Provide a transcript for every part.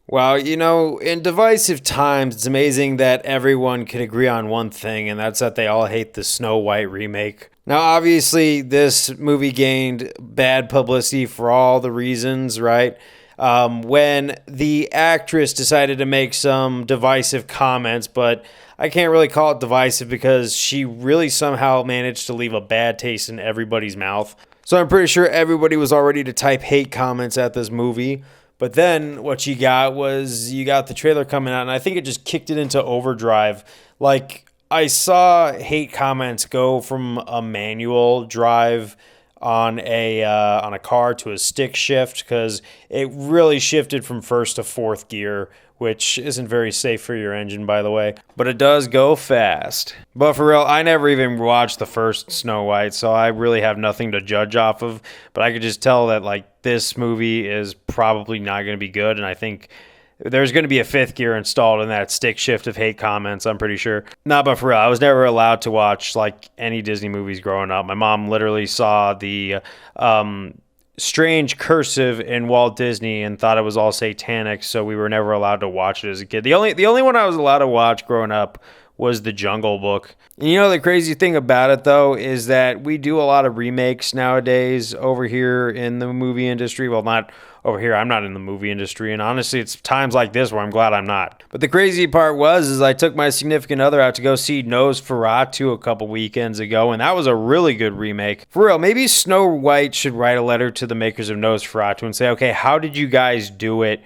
Well, in divisive times, it's amazing that everyone can agree on one thing, and that's that they all hate the Snow White remake. Now, obviously, this movie gained bad publicity for all the reasons, right? When the actress decided to make some divisive comments, but I can't really call it divisive because she really somehow managed to leave a bad taste in everybody's mouth. So I'm pretty sure everybody was all ready to type hate comments at this movie. But then what you got was you got the trailer coming out, and I think it just kicked it into overdrive. Like, I saw hate comments go from a manual drive on a car to a stick shift because it really shifted from first to fourth gear, which isn't very safe for your engine, by the way. But it does go fast. But for real, I never even watched the first Snow White, so I really have nothing to judge off of. But I could just tell that like this movie is probably not going to be good, and I think there's going to be a fifth gear installed in that stick shift of hate comments, I'm pretty sure. Nah, but for real, I was never allowed to watch like any Disney movies growing up. My mom literally saw the strange cursive in Walt Disney and thought it was all satanic, so we were never allowed to watch it as a kid. The only one I was allowed to watch growing up was The Jungle Book. And the crazy thing about it though is that we do a lot of remakes nowadays over here in the movie industry. Well, not over here. I'm not in the movie industry, and honestly, it's times like this where I'm glad I'm not. But the crazy part was I took my significant other out to go see Nosferatu a couple weekends ago, and that was a really good remake. For real, maybe Snow White should write a letter to the makers of Nosferatu and say, okay, how did you guys do it?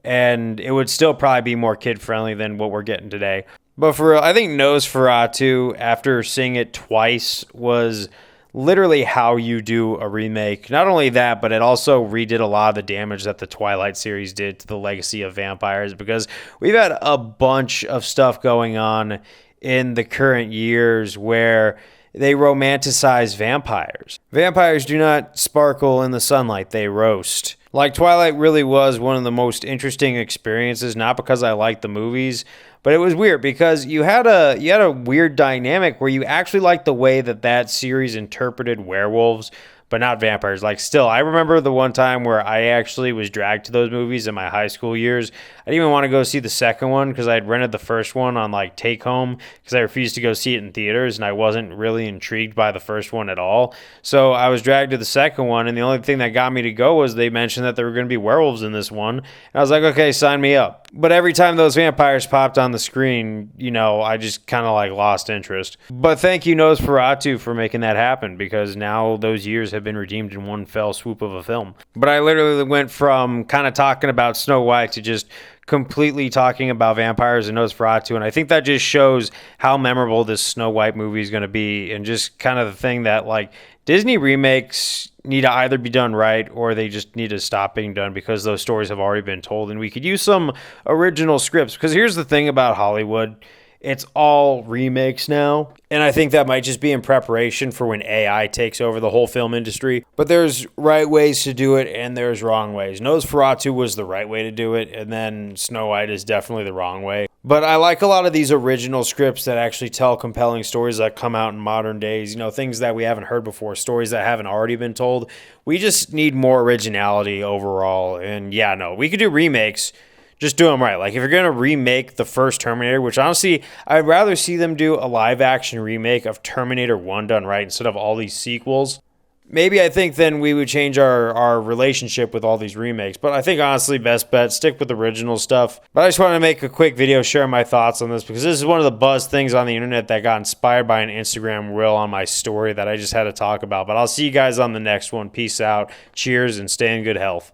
And it would still probably be more kid friendly than what we're getting today. But for real, I think Nosferatu, after seeing it twice, was literally how you do a remake. Not only that, but it also redid a lot of the damage that the Twilight series did to the legacy of vampires, because we've had a bunch of stuff going on in the current years where they romanticize vampires. Vampires do not sparkle in the sunlight, they roast. Like, Twilight really was one of the most interesting experiences, not because I liked the movies, but it was weird because you had a weird dynamic where you actually liked the way that series interpreted werewolves, but not vampires. Like, still, I remember the one time where I actually was dragged to those movies in my high school years. I didn't even want to go see the second one because I had rented the first one on like Take Home because I refused to go see it in theaters, and I wasn't really intrigued by the first one at all. So I was dragged to the second one, and the only thing that got me to go was they mentioned that there were going to be werewolves in this one. And I was like, okay, sign me up. But every time those vampires popped on the screen, I just kind of like lost interest. But thank you, Nosferatu, for making that happen, because now those years have been redeemed in one fell swoop of a film. But I literally went from kind of talking about Snow White to just completely talking about vampires and Nosferatu, and I think that just shows how memorable this Snow White movie is going to be, and just kind of the thing that like Disney remakes need to either be done right or they just need to stop being done because those stories have already been told, and we could use some original scripts. Because here's the thing about Hollywood. It's all remakes now. And I think that might just be in preparation for when AI takes over the whole film industry. But there's right ways to do it and there's wrong ways. Nosferatu was the right way to do it, and then Snow White is definitely the wrong way. But I like a lot of these original scripts that actually tell compelling stories that come out in modern days. Things that we haven't heard before, stories that haven't already been told. We just need more originality overall. And yeah, no, we could do remakes. Just do them right. Like, if you're going to remake the first Terminator, which honestly, I'd rather see them do a live action remake of Terminator 1 done right instead of all these sequels. Maybe I think then we would change our relationship with all these remakes. But I think honestly, best bet, stick with the original stuff. But I just want to make a quick video sharing my thoughts on this, because this is one of the buzz things on the internet that got inspired by an Instagram reel on my story that I just had to talk about. But I'll see you guys on the next one. Peace out. Cheers, and stay in good health.